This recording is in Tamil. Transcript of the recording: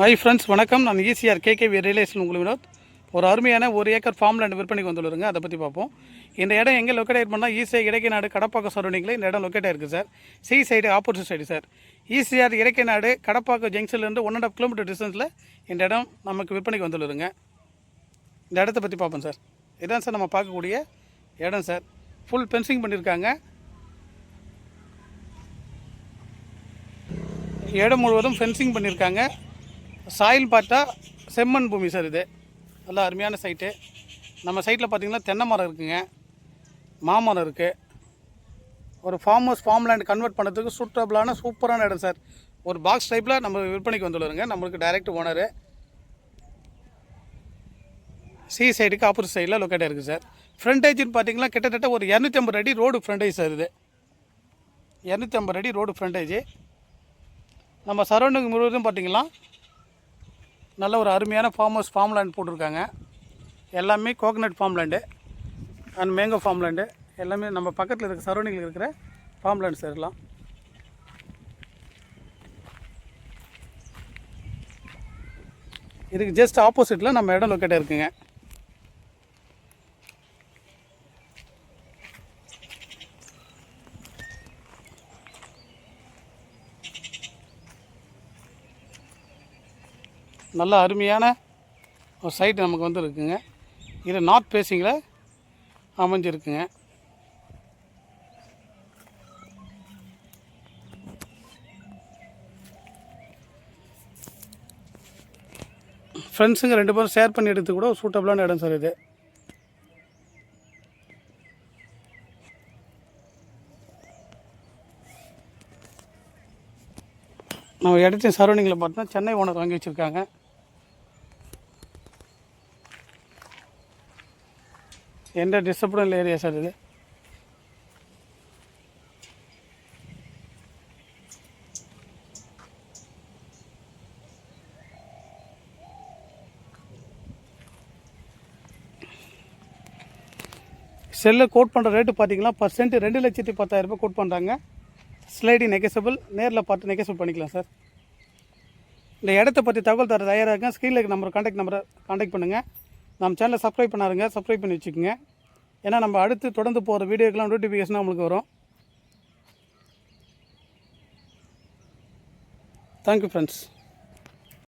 ஹாய் ஃப்ரெண்ட்ஸ், வணக்கம். நான் ஈசிஆர் கேகேவி ரியலேஷன் உங்கள் வினோத். ஒரு அருமையான 1 ஏக்கர் ஃபார்ம் லேண்ட் விற்பனைக்கு வந்துள்ளதுங்க. அதை பற்றி பார்ப்போம். இந்த இடம் எங்கே லொக்கேட் பண்ணால் ஈசிஆர் இடைக்கநாடு கடப்பாக்கம் சரௌண்டிங்கில் இந்த இடம் லொக்கேட் ஆகிருக்கு sir. Sea side opposite side sir. ECR Idaikkanadu Kadappakkam ஜங்ஷன்லேருந்து 1.5 கிலோமீட்டர் டிஸ்டன்ஸில் இந்த இடம் நமக்கு விற்பனைக்கு வந்துள்ளதுங்க. இந்த இடத்த பற்றி பார்ப்போம் சார். இதான் சார் நம்ம பார்க்கக்கூடிய இடம் சார். ஃபுல் ஃபென்சிங் பண்ணியிருக்காங்க. இடம் முழுவதும் ஃபென்சிங் பண்ணியிருக்காங்க. சாயில் பார்த்தா செம்மண் பூமி சார். இது நல்லா அருமையான சைட்டு. நம்ம சைட்டில் பார்த்திங்கன்னா தென்னை மரம் இருக்குங்க, மாமரம் இருக்குது. ஒரு ஃபார்ம் லேண்ட் கன்வெர்ட் பண்ணுறதுக்கு சூட்டபிளான சூப்பரான இடம் சார். ஒரு பாக்ஸ் டைப்பில் நம்ம விற்பனைக்கு வந்துள்ளதுங்க. நம்மளுக்கு டைரக்ட் ஓனரு. சி சைடுக்கு ஆப்போசிட் சைடில் லொக்கேட் இருக்குது சார். ஃப்ரண்டேஜ்னு பார்த்திங்கன்னா கிட்டத்தட்ட ஒரு 250 அடி ரோடு ஃப்ரண்டேஜ் சார். இது 250 அடி ரோடு ஃப்ரண்டேஜ். நம்ம சரௌண்டிங் முழுவதும் பார்த்திங்கன்னா நல்ல ஒரு அருமையான ஃபார்ம் லேண்ட் போட்டிருக்காங்க. எல்லாமே coconut form land and mango form land. எல்லாமே நம்ம பக்கத்தில் இருக்க சரௌண்டிங்கில் இருக்கிற ஃபார்ம் லேண்ட் சார். எல்லாம் இதுக்கு ஜஸ்ட் ஆப்போசிட்டில் நம்ம இடம் லொக்கேட் இருக்குங்க. நல்ல அருமையான ஒரு சைட்டு நமக்கு வந்து இருக்குங்க. இது நார்த் ஃபேஸிங்கில் அமைஞ்சிருக்குங்க. ஃப்ரெண்ட்ஸுங்க 2 பேரும் ஷேர் பண்ணி எடுத்து கூட சூட்டபிளான இடம் சார். இது நம்ம இடத்தின் சரௌண்டிங்கில் பார்த்தோன்னா சென்னை ஓனர் வாங்கி வச்சுருக்காங்க. எந்த டிஸ்டர்பும் ஏரியா சார். இது செல்லில் கோட் பண்ணுற ரேட்டு பார்த்தீங்கன்னா பர்சன்ட் 2,10,000 கோட் பண்ணுறாங்க. ஸ்லைடிங் நெகசபிள். நேரில் பார்த்து நெகசபிள் பண்ணிக்கலாம் சார். இந்த இடத்த பற்றி தகவல் தர தயாராக இருக்கேன். ஸ்க்ரீனில் கான்டாக்ட் நம்பரை கான்டாக்ட் பண்ணுங்கள். நம்ம சேனலை சப்ஸ்கிரைப் பண்ணாருங்க, சப்ஸ்கிரைப் பண்ணி வச்சுக்கோங்க. ஏன்னா நம்ம அடுத்து தொடர்ந்து போகிற வீடியோக்கெலாம் நோட்டிஃபிகேஷனாக உங்களுக்கு வரும். Thank you friends.